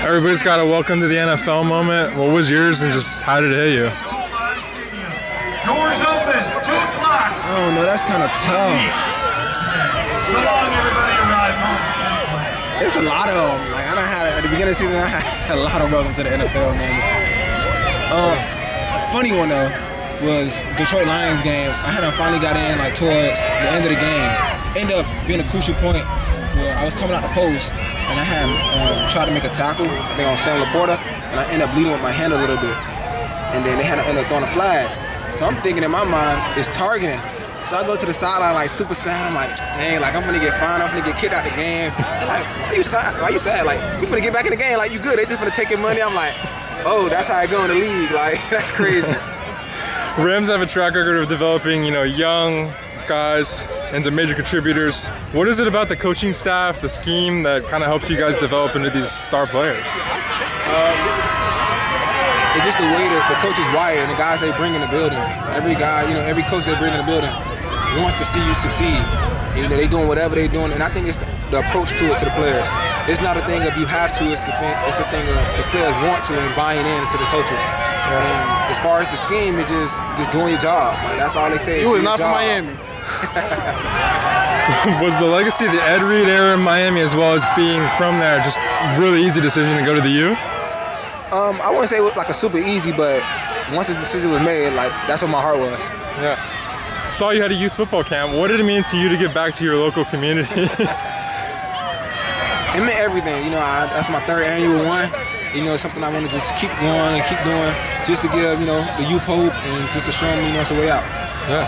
Everybody's got a welcome to the NFL moment. What was yours and just how did it hit you? Doors open, 2 o'clock. I don't know, that's kind of tough. So long, everybody arrive home. There's a lot of them. Like I done had at the beginning of the season, I had a lot of welcome to the NFL moments. Funny one though was Detroit Lions game. I had finally got in like towards the end of the game. Ended up being a crucial point where I was coming out the post and I had tried to make a tackle, I think on Sam Laporta, and I ended up bleeding with my hand a little bit. And then they had to end up throwing a flag. So I'm thinking in my mind, it's targeting. So I go to the sideline like super sad. I'm like, dang, like I'm gonna get fined, I'm gonna get kicked out the game. They're like, why you sad? Why you sad? Like, we finna get back in the game, like you good. They just finna take your money. I'm like, oh, that's how I go in the league. Like, that's crazy. Rams have a track record of developing, young guys into major contributors. What is it about the coaching staff, the scheme that kind of helps you guys develop into these star players? It's just the way that the coach is wired and the guys they bring in the building. Every guy, every coach they bring in the building wants to see you succeed. They doing whatever they doing, and I think it's the approach to it to the players. It's not a thing of you have to, it's the thing of the players want to and buying in to the coaches. Yeah. And as far as the scheme, it's just doing your job. Like, that's all they say. You was not from Miami. Was the legacy of the Ed Reed era in Miami, as well as being from there, just really easy decision to go to the U? I wouldn't say it was like a super easy, but once the decision was made, like that's what my heart was. Yeah. Saw you had a youth football camp. What did it mean to you to give back to your local community? It meant everything. That's my 3rd annual one. It's something I want to just keep going and keep doing, just to give the youth hope and just to show them it's a way out. Yeah.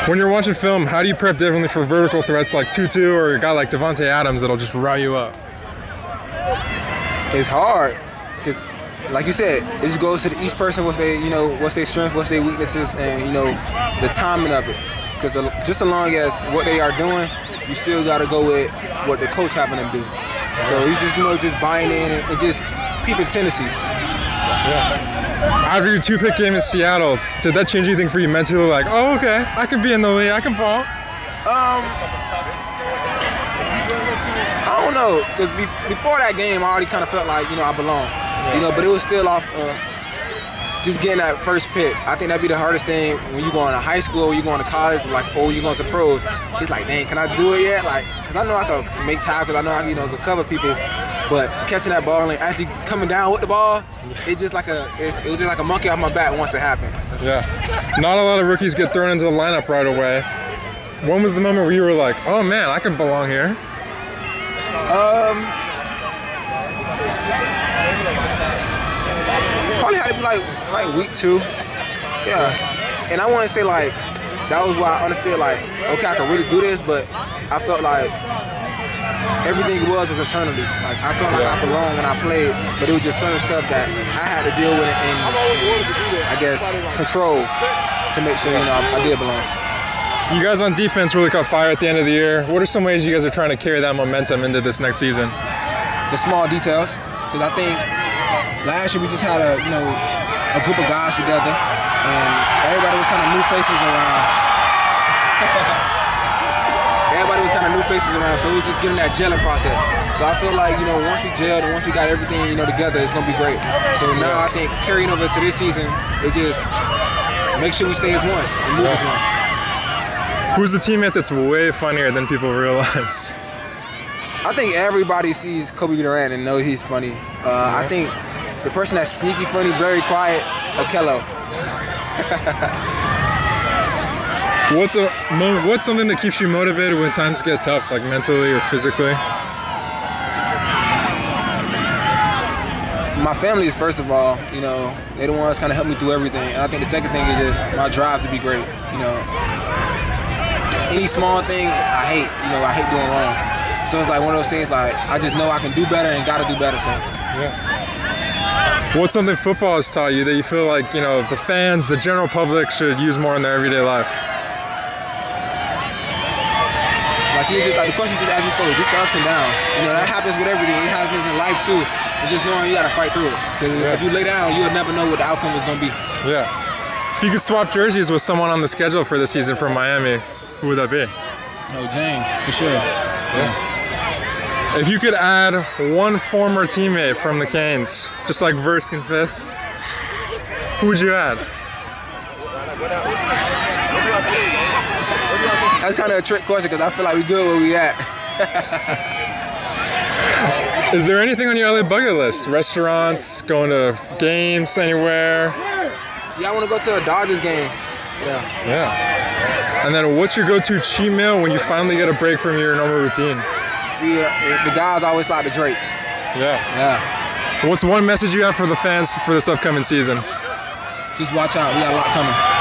When you're watching film, how do you prep differently for vertical threats like Tutu or a guy like Devontae Adams that'll just rile you up? It's hard because, like you said, it just goes to each person what's their strengths, what's their weaknesses, and the timing of it. Because just as long as what they are doing, you still got to go with what the coach having them do. So you just buying in and just peeping tendencies. Yeah. After your 2-pick game in Seattle, did that change anything for you mentally? Like, oh, okay, I can be in the league, I can ball. I don't know, because before that game, I already kind of felt like I belong. But it was still off just getting that first pick. I think that'd be the hardest thing when you going to high school, or you going to college, or you going to the pros. It's like, dang, can I do it yet? Like, because I know I can make tackles, I know I can cover people, but catching that ball and actually coming down with the ball, it was just like a monkey off my back once it happened. So. Yeah, not a lot of rookies get thrown into the lineup right away. When was the moment where you were like, oh man, I can belong here? Probably had to be like week 2. Yeah. And I wouldn't say like that was why I understood like, okay, I can really do this, but I felt like everything was eternity. Like I felt like I belonged when I played, but it was just certain stuff that I had to deal with and I guess control to make sure I did belong. You guys on defense really caught fire at the end of the year. What are some ways you guys are trying to carry that momentum into this next season? The small details, because I think last year we just had a group of guys together, and everybody was kind of new faces around. So we was just getting that gelling process. So I feel like once we gelled and once we got everything together, it's gonna be great. So now I think carrying over to this season is just make sure we stay as one and move as one. Who's a teammate that's way funnier than people realize? I think everybody sees Kobe Durant and knows he's funny. I think the person that's sneaky funny, very quiet, Okello. What's something that keeps you motivated when times get tough, like mentally or physically? My family is first of all, they're the ones kind of help me through everything. And I think the second thing is just my drive to be great. Any small thing I hate, I hate doing wrong. So it's like one of those things like I just know I can do better and gotta do better. So yeah. What's something football has taught you that you feel like the fans, the general public should use more in their everyday life? Like the question you just asked me before, just the ups and downs. That happens with everything. It happens in life too. And just knowing you gotta fight through it. Because if you lay down, you'll never know what the outcome is gonna be. Yeah. If you could swap jerseys with someone on the schedule for this season from Miami, who would that be? Oh, James, for sure. Yeah. If you could add one former teammate from the Canes, just like Verse confessed, who would you add? That's kind of a trick question because I feel like we good where we at. Is there anything on your LA bucket list? Restaurants, going to games anywhere? Yeah, I want to go to a Dodgers game. Yeah. And then what's your go-to cheat meal when you finally get a break from your normal routine? The guys always like the Drakes. Yeah. What's one message you have for the fans for this upcoming season? Just watch out. We got a lot coming.